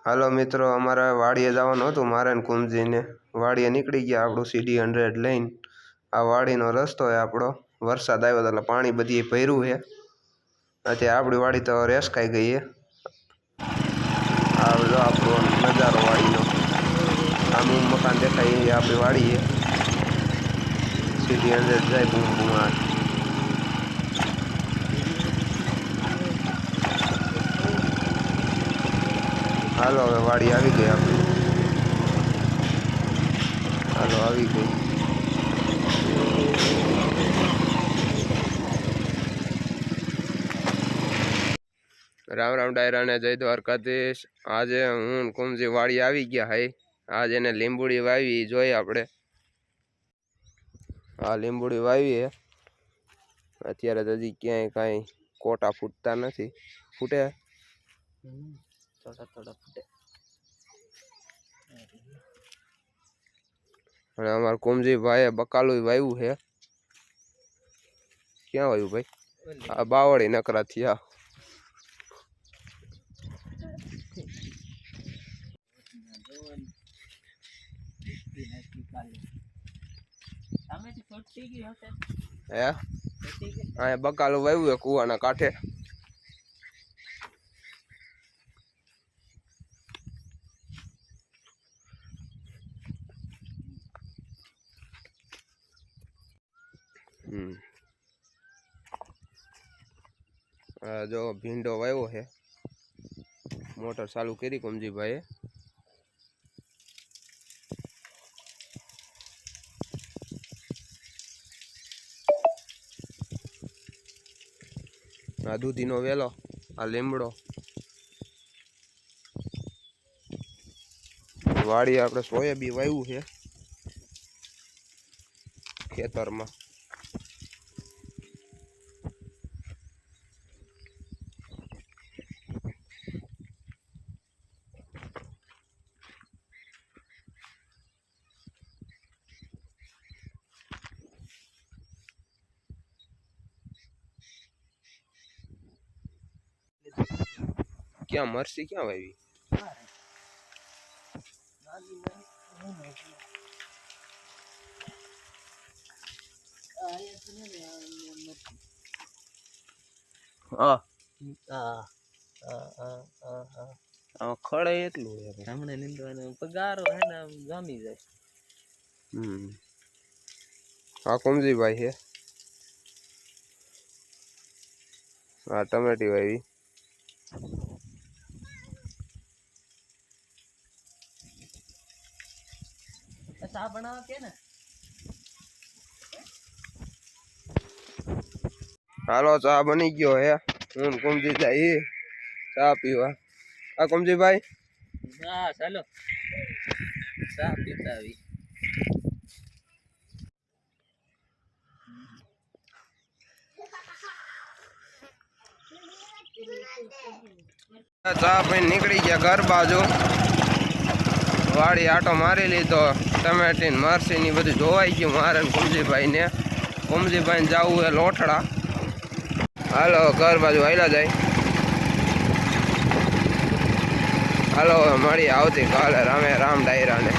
હાલો મિત્રો, અમારે વાડીએ જવાનું હતું મારે ને કુંમજીને. વાડીએ નીકળી ગયા આપણું CD100 લઈને. આ વાડીનો રસ્તો છે આપણો. વરસાદ આવ્યો એટલે પાણી બધી ભર્યું છે. અત્યારે આપણી વાડી તો રેસકાઈ ગઈ છે. આ બધો આપણો નજારો વાડીનો. આમ મકાન દેખાય એ આપણી વાડી છે. CD100 જાય બૂમ બૂમ. હાલો હવે વાડી આવી ગઈ આપણી. હાલો આવી ગઈ. રામ રામ ડાયરા ને જય દ્વારકાધીશ. આજે હું કુંમજી વાડી આવી ગયા હાઈ. આજે એને લીંબુડી વાવી જોઈએ આપણે. આ લીંબુડી વાવી હે. અત્યારે તો હજી ક્યાંય કાંઈ કોટા ફૂટતા નથી. ફૂટે થોડા થોડા ફૂટે. અને અમારે કુંમજી ભાઈએ બકાલું વાવ્યું છે. ક્યાં વાવ્યું ભાઈ? આ બાવળી નકરા થયા. હે આ બકાલું વાવ્યું છે કુવાના કાંઠે. જો ભીંડો વાવ્યો છે. મોટર ચાલુ કરી કુંમજીભાઈએ. આ દૂધીનો વેલો, આ લીમડો. વાડી આપણે સોયાબીન વાવ્યું છે ખેતરમાં. ક્યાં મરસી ક્યાં વાવી? ખડે એટલું હમણાં નીંદવાનો પગારો હે ને જામી જાય. આ કુંમજીભાઈ છે. આ ટમેટી વાવી. ચા બનાવ કે ને. હાલો ચા બની ગયો હે. હું કુંમજી જાય ચા પીવા. આ કુંમજીભાઈ હા ચાલો ચા પીતા આવી. ચા પીને નીકળી ગયા ઘર બાજુ. વાડી આટો મારી લીધો. ટમેટી ને મરસી ની બધું જોવાઈ ગયું મારે કુંમજીભાઈ ને. કુંમજીભાઈ ને જવું એ લોઠડા. હાલો ઘર બાજુ હાલ્યા જાય. હાલો મળીએ આવતીકાલે રામે રામ ડાયરા ને.